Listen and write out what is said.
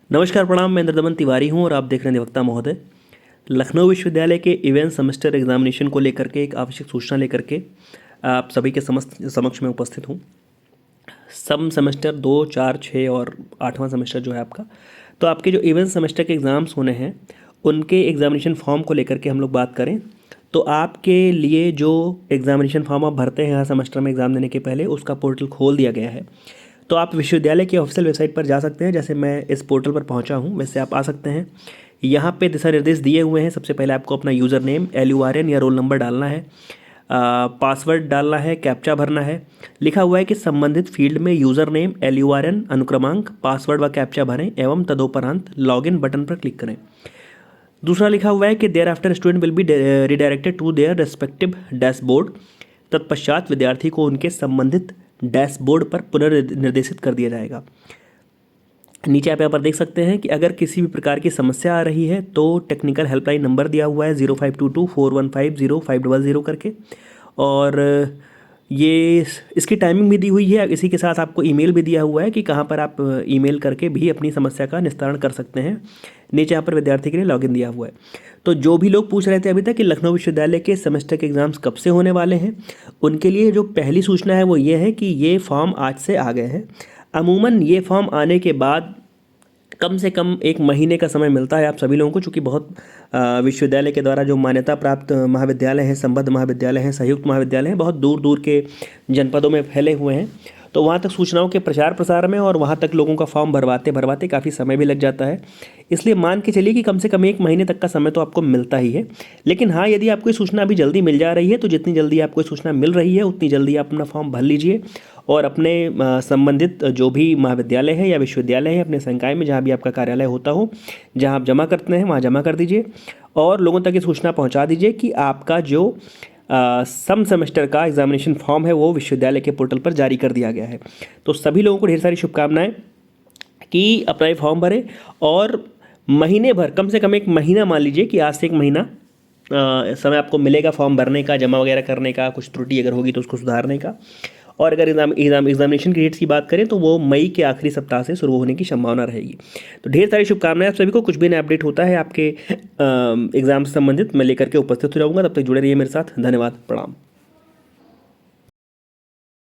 नमस्कार प्रणाम, मैं इंद्रदमन तिवारी हूं और आप देख रहे हैं अधिवक्ता महोदय। लखनऊ विश्वविद्यालय के इवेंट सेमेस्टर एग्जामिनेशन को लेकर के एक आवश्यक सूचना लेकर के आप सभी के समक्ष में उपस्थित हूं। सम सेमेस्टर 2, 4, 6 और 8वां सेमेस्टर जो है आपका, तो आपके जो इवेंट सेमेस्टर के एग्ज़ाम्स होने हैं उनके एग्जामिनेशन फॉर्म को लेकर के हम लोग बात करें तो आपके लिए जो एग्जामिनेशन फॉर्म आप भरते हैं हर सेमेस्टर में एग्ज़ाम देने के पहले, उसका पोर्टल खोल दिया गया है। तो आप विश्वविद्यालय की ऑफिशियल वेबसाइट पर जा सकते हैं। जैसे मैं इस पोर्टल पर पहुंचा हूं, वैसे आप आ सकते हैं। यहाँ पे दिशा निर्देश दिए हुए हैं। सबसे पहले आपको अपना यूज़र नेम, LURN या रोल नंबर डालना है, पासवर्ड डालना है, कैप्चा भरना है। लिखा हुआ है कि संबंधित फील्ड में यूज़र नेम, LURN, अनुक्रमांक, पासवर्ड व कैप्चा भरें एवं तदोपरांत लॉगिन बटन पर क्लिक करें। दूसरा लिखा हुआ है कि thereafter student will be redirected to their respective dashboard. तत्पश्चात विद्यार्थी को उनके संबंधित डैशबोर्ड पर पुनर्निर्देशित कर दिया जाएगा। नीचे आप यहाँ पर देख सकते हैं कि अगर किसी भी प्रकार की समस्या आ रही है तो टेक्निकल हेल्पलाइन नंबर दिया हुआ है 05224150 करके, और ये इसकी टाइमिंग भी दी हुई है। इसी के साथ आपको ईमेल भी दिया हुआ है कि कहाँ पर आप ईमेल करके भी अपनी समस्या का निस्तारण कर सकते हैं। नीचे यहाँ पर विद्यार्थी के लिए लॉगिन दिया हुआ है। तो जो भी लोग पूछ रहे थे अभी तक कि लखनऊ विश्वविद्यालय के सेमेस्टर के एग्ज़ाम्स कब से होने वाले हैं, उनके लिए जो पहली सूचना है वो ये है कि ये फॉर्म आज से आ गए हैं। अमूमन ये फॉर्म आने के बाद कम से कम 1 महीने का समय मिलता है आप सभी लोगों को, चूँकि बहुत विश्वविद्यालय के द्वारा जो मान्यता प्राप्त महाविद्यालय हैं, संबद्ध महाविद्यालय हैं, संयुक्त महाविद्यालय हैं, बहुत दूर दूर के जनपदों में फैले हुए हैं। तो वहाँ तक सूचनाओं के प्रचार प्रसार में और वहाँ तक लोगों का फॉर्म भरवाते काफ़ी समय भी लग जाता है। इसलिए मान के चलिए कि कम से कम 1 महीने तक का समय तो आपको मिलता ही है। लेकिन हाँ, यदि आपको सूचना अभी जल्दी मिल जा रही है तो जितनी जल्दी आपको सूचना मिल रही है उतनी जल्दी आप अपना फॉर्म भर लीजिए और अपने संबंधित जो भी महाविद्यालय है या विश्वविद्यालय है, अपने संकाय में जहाँ भी आपका कार्यालय होता हो, जहाँ आप जमा करते हैं वहाँ जमा कर दीजिए और लोगों तक ये सूचना पहुँचा दीजिए कि आपका जो सम सेमेस्टर का एग्जामिनेशन फॉर्म है वो विश्वविद्यालय के पोर्टल पर जारी कर दिया गया है। तो सभी लोगों को ढेर सारी शुभकामनाएं कि अपना फॉर्म भरें और महीने भर, कम से कम 1 महीना, मान लीजिए कि आज से 1 महीना समय आपको मिलेगा फॉर्म भरने का, जमा वगैरह करने का, कुछ त्रुटि अगर होगी तो उसको सुधारने का। और अगर एग्जामिनेशन की डेट्स की बात करें तो वो मई के आखिरी सप्ताह से शुरू होने की संभावना रहेगी। तो ढेर सारी शुभकामनाएं आप सभी को। कुछ भी नया अपडेट होता है आपके एग्जाम से संबंधित मैं लेकर के उपस्थित हो जाऊँगा। तब तक जुड़े रहिए मेरे साथ। धन्यवाद, प्रणाम।